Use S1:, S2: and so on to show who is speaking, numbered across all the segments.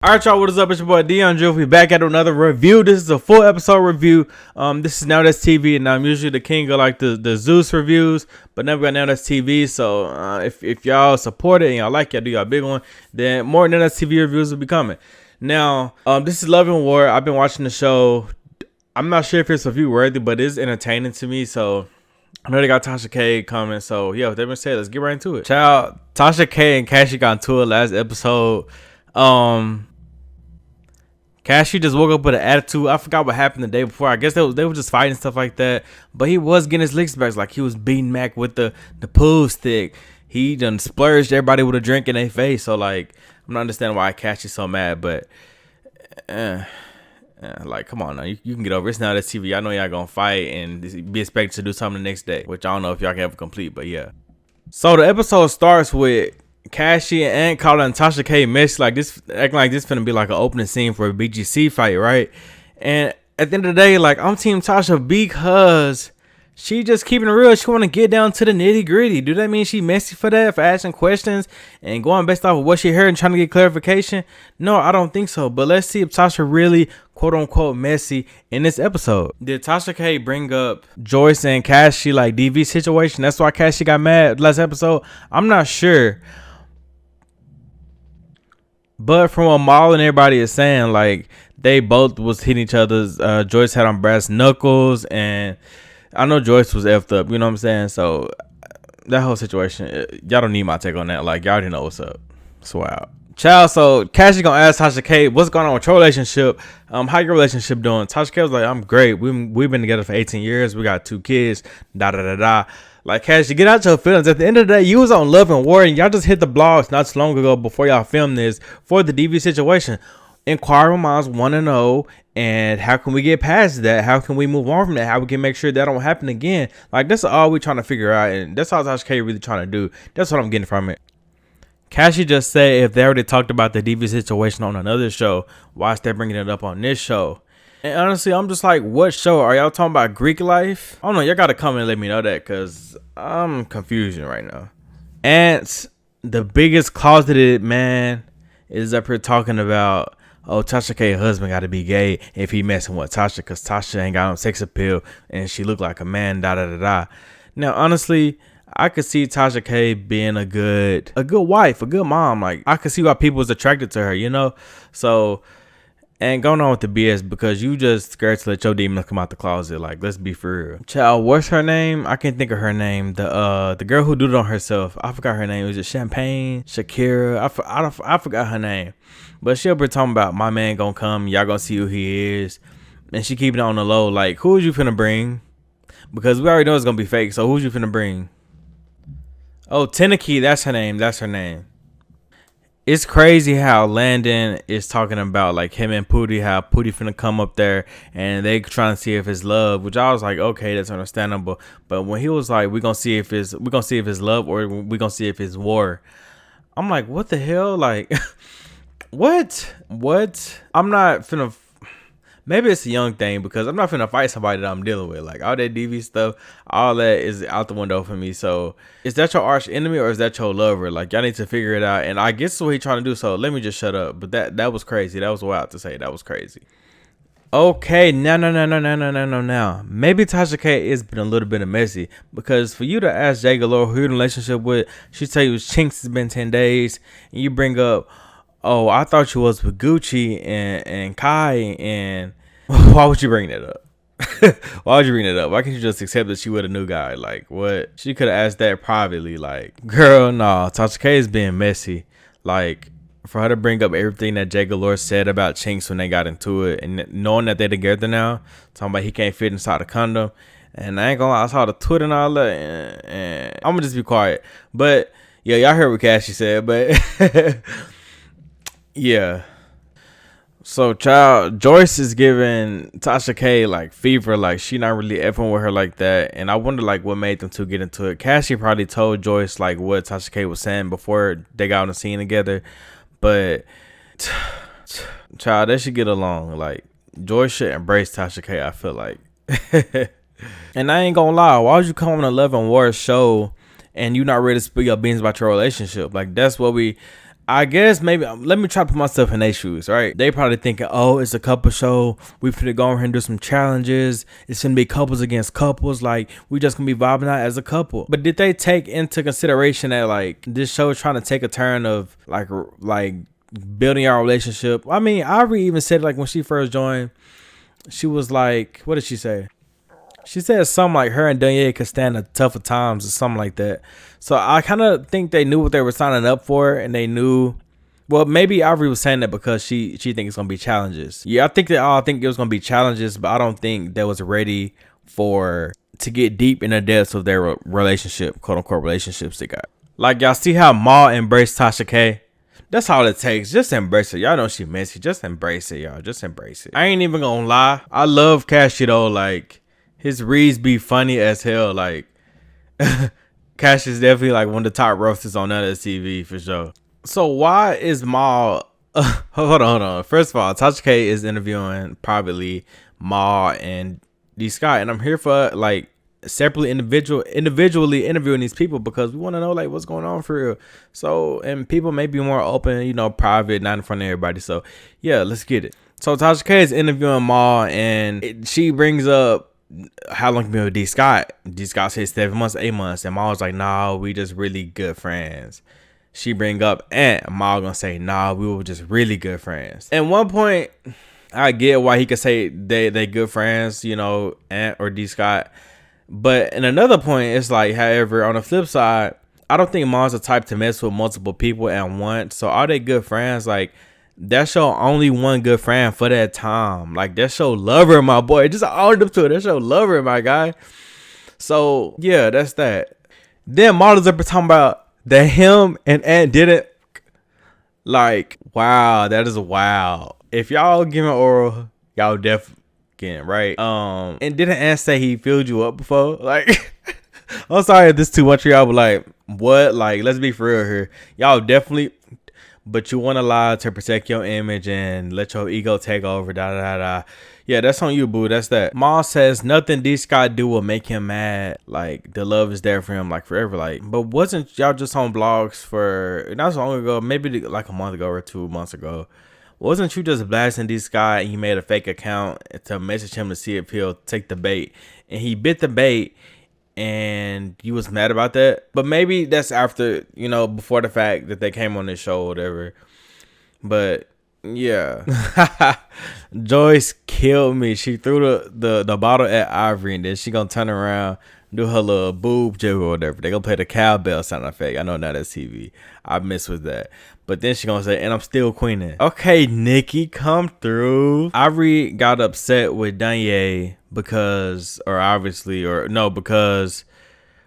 S1: Alright, y'all, what is up? It's your boy dyoungdrift. We back at another review. This is a full episode review. This is NowThatsTv, and I'm usually the king of like the Zeus reviews, but never got NowThatsTV. So if y'all support it and y'all like y'all do y'all big one, then more NowThatsTV reviews will be coming. Now, this is Love and War. I've been watching the show. I'm not sure if it's review worthy, but it's entertaining to me. So I know they got Tasha K coming. So yeah, with that being said, let's get right into it. Child, Tasha K and Cassie got into it last episode. Cassie just woke up with an attitude. I forgot what happened the day before. I guess they were just fighting and stuff like that. But he was getting his licks back. Like he was beating Mac with the pool stick. He done splurged everybody with a drink in their face. So like, I'm not understanding why Cassie's so mad. But like, come on now, you can get over it. It's NowThatsTV. I know y'all gonna fight and be expected to do something the next day, which I don't know if y'all can ever complete. But yeah. So the episode starts with Cassie and calling Tasha K messy, like this, acting like this finna be like an opening scene for a BGC fight, right? And at the end of the day, like, I'm team Tasha because she just keeping it real. She want to get down to the nitty gritty. Do that mean she messy for that, for asking questions and going based off of what she heard and trying to get clarification? No, I don't think so. But let's see if Tasha really quote unquote messy in this episode. Did Tasha K bring up Joyce and Cassie like DV situation? That's why Cassie got mad last episode. I'm not sure. But from what Maul and everybody is saying, like, they both was hitting each other's. Joyce had on brass knuckles, and I know Joyce was effed up. You know what I'm saying? So that whole situation, y'all don't need my take on that. Like, y'all already know what's up. Swear out. Child, so Cassie gonna ask Tasha K, what's going on with your relationship? How your relationship doing? Tasha K was like, I'm great. We've been together for 18 years. We got 2 kids. Da da da da. Like, Cassie, get out your feelings. At the end of the day, you was on Love and War, and y'all just hit the blogs not too long ago before y'all filmed this for the DV situation. Inquiring minds want to know, and how can we get past that? How can we move on from that? How we can make sure that don't happen again? Like, that's all we trying to figure out, and that's all Tasha K really trying to do. That's what I'm getting from it. Cassie just said if they already talked about the DV situation on another show, why is they bringing it up on this show? And honestly, I'm just like, what show? Are y'all talking about Greek life? I don't know. Y'all got to come and let me know that, because I'm confused right now. Ants, the biggest closeted man, is up here talking about, oh, Tasha K's husband got to be gay if he messing with Tasha, because Tasha ain't got no sex appeal and she look like a man, da da da da. Now, honestly, I could see Tasha K being a good wife, a good mom. Like, I could see why people was attracted to her, you know? So, and going on with the BS, because you just scared to let your demons come out the closet. Like, let's be for real. Child, what's her name? I can't think of her name. The girl who did it on herself. I forgot her name. Was it Champagne? Shakira? I forgot her name. But she'll be talking about, my man gonna come. Y'all gonna see who he is. And she keeping it on the low. Like, who is you finna bring? Because we already know it's gonna be fake. So who's you finna bring? Oh, Tenaki. That's her name. That's her name. It's crazy how Landon is talking about like him and Pootie, how Pootie finna come up there and they trying to see if it's love, which I was like, okay, that's understandable. But when he was like, we're gonna see if it's love or we're gonna see if it's war, I'm like, what the hell? Like, what? I'm not finna. Maybe it's a young thing, because I'm not finna fight somebody that I'm dealing with. Like, all that DV stuff, all that is out the window for me. So, is that your arch enemy or is that your lover? Like, y'all need to figure it out. And I guess that's what he's trying to do. So, let me just shut up. But that was crazy. That was wild to say. That was crazy. Okay, now. Maybe Tasha K is been a little bit of messy, because for you to ask Jay Galore who you're in a relationship with, she tell you Chinks has been 10 days, and you bring up, oh, I thought you was with Gucci and Kai, and why would you bring that up? Why would you bring that up? Why can't you just accept that she with a new guy? Like, what? She could have asked that privately. Like, girl, no. Tasha K is being messy. Like, for her to bring up everything that Jay Galore said about Chinks when they got into it, and knowing that they're together now, talking about he can't fit inside a condom, and I ain't gonna lie, I saw the Twitter and all that, and I'm gonna just be quiet. But yeah, y'all heard what Cassie said, but yeah. So, child, Joyce is giving Tasha K like fever, like she not really effing with her like that. And I wonder like what made them two get into it. Cassie probably told Joyce like what Tasha K was saying before they got on the scene together. But child, they should get along. Like, Joyce should embrace Tasha K, I feel like. And I ain't gonna lie, why would you come on a Love and War show and you not ready to spill your beans about your relationship? Like, that's what we I guess maybe let me try to put myself in their shoes, right? They probably thinking, oh, it's a couple show. We finna go over here and do some challenges. It's gonna be couples against couples. Like, we just gonna be vibing out as a couple. But did they take into consideration that like this show is trying to take a turn of like building our relationship? I mean, Ivory even said like when she first joined, she was like, what did she say? She said something like her and Danye could stand the tougher times or something like that. So I kind of think they knew what they were signing up for, and they knew. Well, maybe Ivory was saying that because she thinks it's gonna be challenges. Yeah, I think they all think it was gonna be challenges, but I don't think they was ready to get deep in the depths of their relationship, quote unquote relationships they got. Like, y'all see how Maul embraced Tasha K? That's all it takes. Just embrace it. Y'all know she messy. Just embrace it, y'all. Just embrace it. I ain't even gonna lie. I love Cashy though. Like, his reads be funny as hell. Like, Cash is definitely like one of the top roasters on NowThatsTV for sure. So why is Maul? Hold on. First of all, Tasha K is interviewing privately Maul and D Scott, and I'm here for like separately individually interviewing these people because we want to know like what's going on for real. So, and people may be more open, you know, private, not in front of everybody. So yeah, let's get it. So Tasha K is interviewing Maul, and she brings up how long you been with D Scott. D Scott says 7 months, 8 months, and Maul was like, nah, we just really good friends. She bring up Ant, Maul gonna say, nah, we were just really good friends. At one point, I get why he could say they good friends, you know, Ant or D Scott. But in another point, it's like, however, on the flip side, I don't think Maul's the type to mess with multiple people at once. So are they good friends? Like, that show only one good friend for that time. Like, that show love her, my boy. Just all up to it. That show love her, my guy. So yeah, that's that. Then models are talking about that him and Ant didn't. Like, wow, that is wild. If y'all giving oral, y'all definitely getting right. And didn't Ant say he filled you up before? Like, I'm sorry if this is too much for y'all, but like, what? Like, let's be for real here. Y'all definitely. But you want to lie to protect your image and let your ego take over, Yeah, that's on you, boo. That's that. Maul says nothing D Scott do will make him mad. Like, the love is there for him, like, forever. Like, but wasn't y'all just on blogs for not so long ago, maybe like a month ago or 2 months ago? Wasn't you just blasting D Scott and you made a fake account to message him to see if he'll take the bait? And he bit the bait. And you was mad about that, but maybe that's after, you know, before the fact that they came on this show or whatever. But yeah, Joyce killed me. She threw the bottle at Ivory, and then she gonna turn around, do her little boob jiggle or whatever. They gonna play the cowbell sound effect. I know now that's TV. I miss with that. But then she gonna say, and I'm still queening. Okay, Nikki, come through. Ivory got upset with Danye because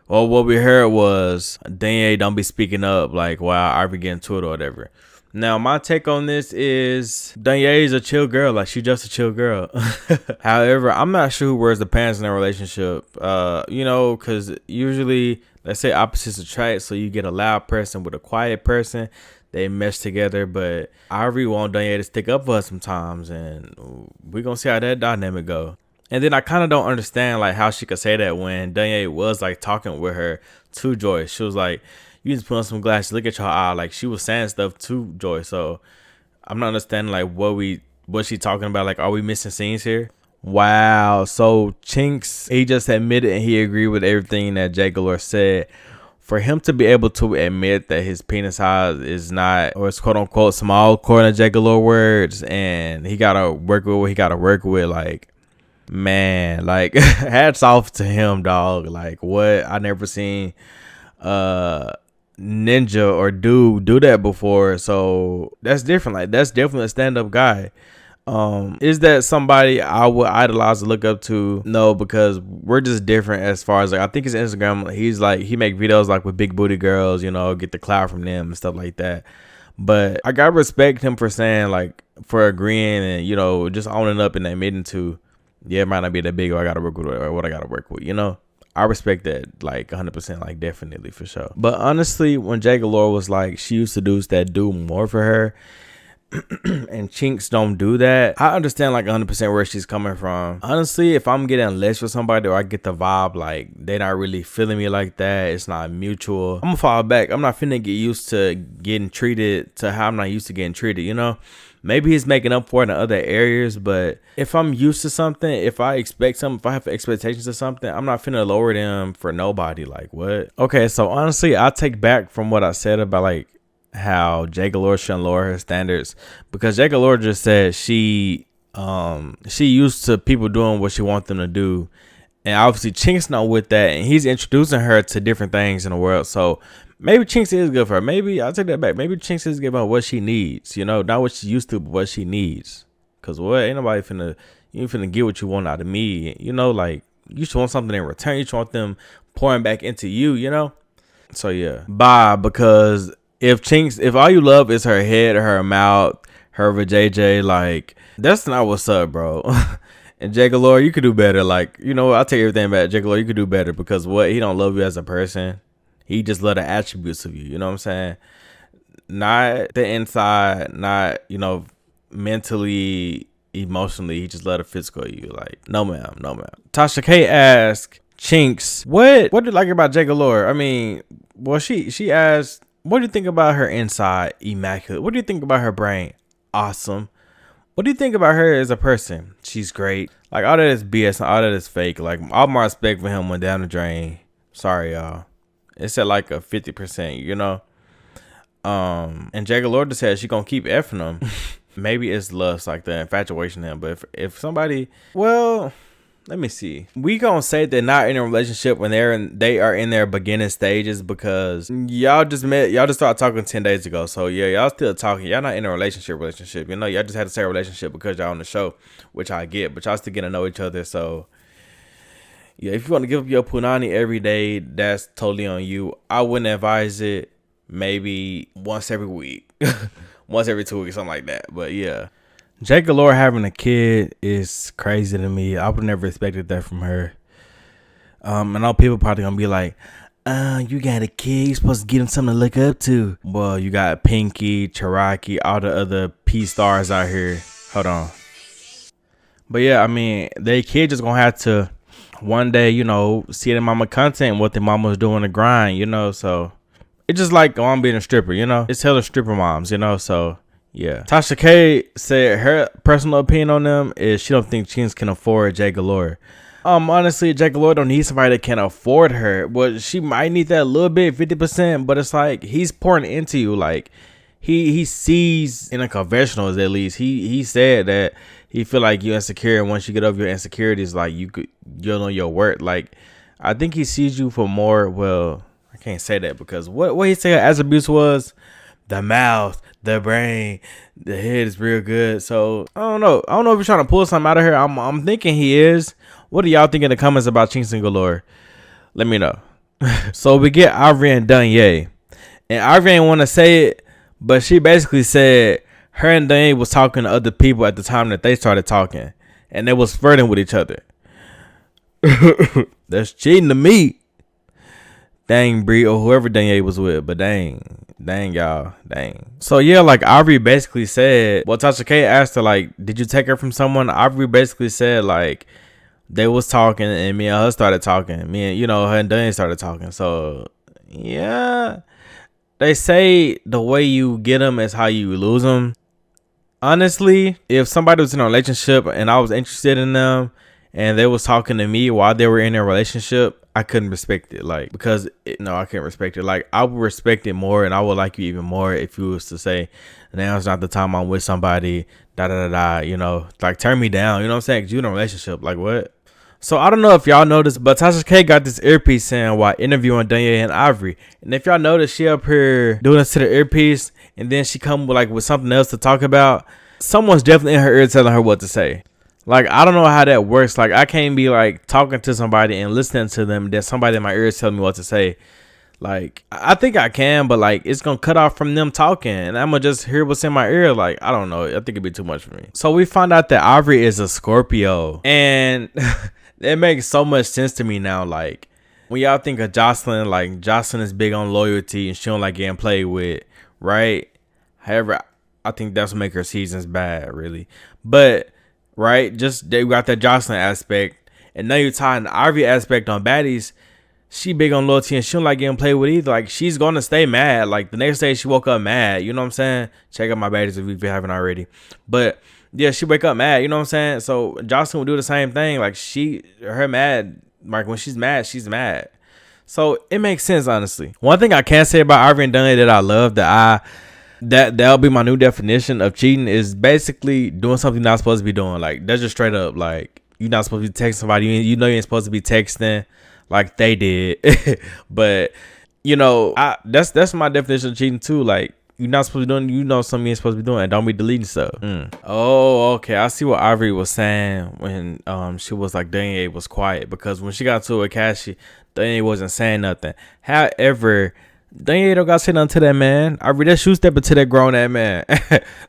S1: well, what we heard was Danye don't be speaking up like while Ivory getting to it or whatever. Now, my take on this is Danye is a chill girl. Like, she just a chill girl. However, I'm not sure who wears the pants in a relationship. You know, because usually, let's say opposites attract. So you get a loud person with a quiet person. They mesh together. But Ivory want Danye to stick up for her sometimes. And we're going to see how that dynamic go. And then I kind of don't understand, like, how she could say that when Danye was, like, talking with her to Joyce. She was like, you just put on some glasses, look at your eye. Like, she was saying stuff to Joyce. So I'm not understanding, like, what she talking about. Like, are we missing scenes here? Wow. So Chinks, he just admitted and he agreed with everything that Jay Galore said. For him to be able to admit that his penis size is not, or it's quote unquote small, according to Jay Galore words, and he got to work with what he got to work with, like, man, like, hats off to him, dog. Like, what? I never seen Ninja or Dude do that before. So that's different. Like, that's definitely a stand-up guy. Is that somebody I would idolize and look up to? No, because we're just different as far as, like, I think his Instagram, he's like, he make videos like with big booty girls, you know, get the clout from them and stuff like that. But I gotta respect him for saying, like, for agreeing and, you know, just owning up and admitting to, yeah, it might not be that big, or I gotta work with it, or what I gotta work with, you know. I respect that, like, 100%, like, definitely, for sure. But honestly, when Jay Galore was like, she used to dudes that do more for her, and Chinks don't do that, I understand like 100% where she's coming from. Honestly, if I'm getting less with somebody or I get the vibe like they're not really feeling me like that, it's not mutual, I'm gonna fall back. I'm not finna get used to getting treated to how I'm not used to getting treated, you know? Maybe he's making up for it in other areas, but if I'm used to something, if I expect something, if I have expectations of something, I'm not finna lower them for nobody. Like, what? Okay, so honestly, I take back from what I said about like how Jay Galore shouldn't lower her standards, because Jay Galore just said she used to people doing what she wants them to do, and obviously Chinks not with that, and he's introducing her to different things in the world. So maybe Chinks is good for her. Maybe I'll take that back. Maybe Chinks is giving her what she needs, you know, not what she used to, but what she needs. Cause what, ain't nobody finna, you ain't finna get what you want out of me, you know, like you should want something in return. You should want them pouring back into you, you know. So yeah, bye. Because if all you love is her head or her mouth, her vajayjay, like that's not what's up, bro. And Jay Galore, you could do better. Like, you know, I'll take everything back. Jay Galore, you could do better, because what, he don't love you as a person. He just love the attributes of you. You know what I'm saying? Not the inside, not, you know, mentally, emotionally. He just love the physical of you. Like, no ma'am, no ma'am. Tasha K asked Chinks, what do you like about Jay Galore? I mean, well, she asked, what do you think about her inside? Immaculate. What do you think about her brain? Awesome. What do you think about her as a person? She's great. Like, all that is BS and all that is fake. Like, all my respect for him went down the drain. Sorry, y'all. It's at like a 50%, you know? And Jay Galore just said she gonna keep effing him. Maybe it's lust, like the infatuation in him. But if somebody, well, let me see. We gonna say they're not in a relationship when they are in their beginning stages, because y'all just started talking 10 days ago. So yeah, y'all still talking. Y'all not in a relationship. You know, y'all just had to say relationship because y'all on the show, which I get, but y'all still getting to know each other. So yeah, if you want to give up your punani every day, that's totally on you. I wouldn't advise it. Maybe once every week, once every 2 weeks, something like that. But yeah. Jay Galore having a kid is crazy to me. I would never expected that from her. I know people probably gonna be like, you got a kid, you supposed to get him something to look up to. Well, you got Pinky, Cherokee, all the other P stars out here. Hold on. But yeah, I mean, their kid just gonna have to one day, you know, see their mama content, what their mama's doing to grind, you know. So it's just like, oh, I'm being a stripper, you know. It's hella stripper moms, you know. So yeah. Tasha K said her personal opinion on them is she don't think Chinks can afford Jay Galore. Honestly, Jay Galore don't need somebody that can afford her. Well, she might need that a little bit, 50%, but it's like he's pouring into you. Like he sees in a confessionals, at least he said that he feel like you're insecure, and once you get over your insecurities, like you'll know your worth. Like I think he sees you for more. Well, I can't say that because what he said as abuse was the mouth, the brain, the head is real good. So I don't know if he's trying to pull something out of her. I'm thinking he is. What do y'all think in the comments about Chinks and Galore? Let me know. So we get Ivory and Danye, and Ivory ain't want to say it, but she basically said her and Danye was talking to other people at the time that they started talking, and they was flirting with each other. That's cheating to me. Dang, Bree, or whoever Danye was with, but dang y'all, dang. So yeah, like Ivory basically said, well, Tasha K asked her like, did you take her from someone? Ivory basically said like they was talking, and me and her started talking. Me and, you know, her and Danye started talking. So yeah, they say the way you get them is how you lose them. Honestly, if somebody was in a relationship and I was interested in them and they was talking to me while they were in a relationship, I couldn't respect it. Like, because I can't respect it. Like, I would respect it more, and I would like you even more if you was to say, now's not the time I'm with somebody, you know, like turn me down, you know what I'm saying? 'Cause you in a relationship, like what? So I don't know if y'all noticed, but Tasha K got this earpiece in while interviewing Danye and Ivory. And if y'all notice, she up here doing this to the earpiece, and then she come with something else to talk about. Someone's definitely in her ear telling her what to say. Like, I don't know how that works. Like, I can't be like talking to somebody and listening to them, then somebody in my ear is telling me what to say. Like, I think I can, but like it's gonna cut off from them talking, and I'm gonna just hear what's in my ear. Like, I don't know. I think it'd be too much for me. So we found out that Ivory is a Scorpio, and it makes so much sense to me now. Like, when y'all think of Jocelyn, like Jocelyn is big on loyalty and she don't like getting played with, right? However, I think that's what make her seasons bad, really. But right, just they got that Jocelyn aspect, and now you're tying the Ivory aspect on baddies. She big on loyalty and she don't like getting played with either. Like, she's gonna stay mad. Like, the next day she woke up mad. You know what I'm saying? Check out my baddies if you haven't already. But yeah, she wake up mad. You know what I'm saying? So Jocelyn will do the same thing. Like, her mad. Like, when she's mad, she's mad. So it makes sense, honestly. One thing I can say about Ivory and Dunny that I love, that'll be my new definition of cheating, is basically doing something you're not supposed to be doing. Like, that's just straight up. Like, you're not supposed to be texting somebody. You know you ain't supposed to be texting. Like they did. But you know, that's my definition of cheating too. Like, you're not supposed to be doing, you know, something you ain't supposed to be doing. Don't be deleting stuff. Oh, okay. I see what Ivory was saying when she was like, Danye was quiet, because when she got to it, Cassie, Danye wasn't saying nothing. However, Danye don't got to say nothing to that man. Ivory, that shoe stepping to that grown ass man.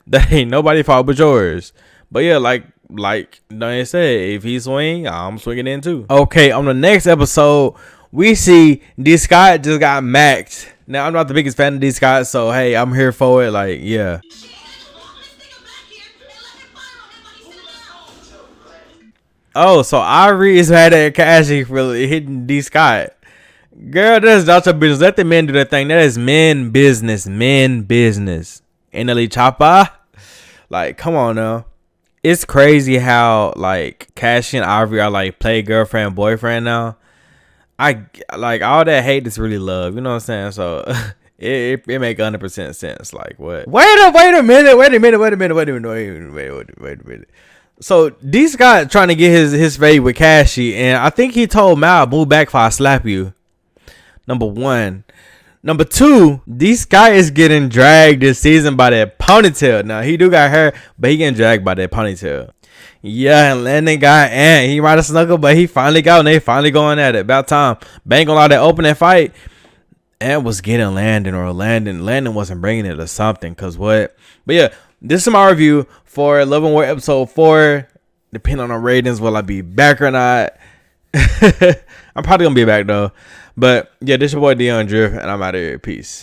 S1: That ain't nobody fault but yours. But yeah, like Danye said, if he swing, I'm swinging in too. Okay, on the next episode, we see D Scott just got maxed. Now, I'm not the biggest fan of D Scott, so hey, I'm here for it. Like, yeah. Oh, so Ivory is mad at Cassie for hitting D Scott. Girl, that's not your business. Let the men do that thing. That is men business. Men business. Inali Chapa. Like, come on now. It's crazy how like Cassie and Ivory are like play girlfriend boyfriend now. I like all that hate is really love. You know what I'm saying? So it make 100% sense. Like, what? Wait a minute. So D Scott trying to get his fade with Cassie, and I think he told Mal, move back if I slap you. Number one. Number two, this guy is getting dragged this season by that ponytail. Now, he do got hair, but he getting dragged by that ponytail. Yeah, and Landon got Ant. He might have snuggled, but he finally got, and they finally going at it. About time. Bang on all that opening fight. Ant was getting Landon, or Landon wasn't bringing it or something, because what? But yeah, this is my review for Love and War episode 4. Depending on the ratings, will I be back or not? I'm probably going to be back, though. But yeah, this is your boy dyoungdrift, and I'm out of here. Peace.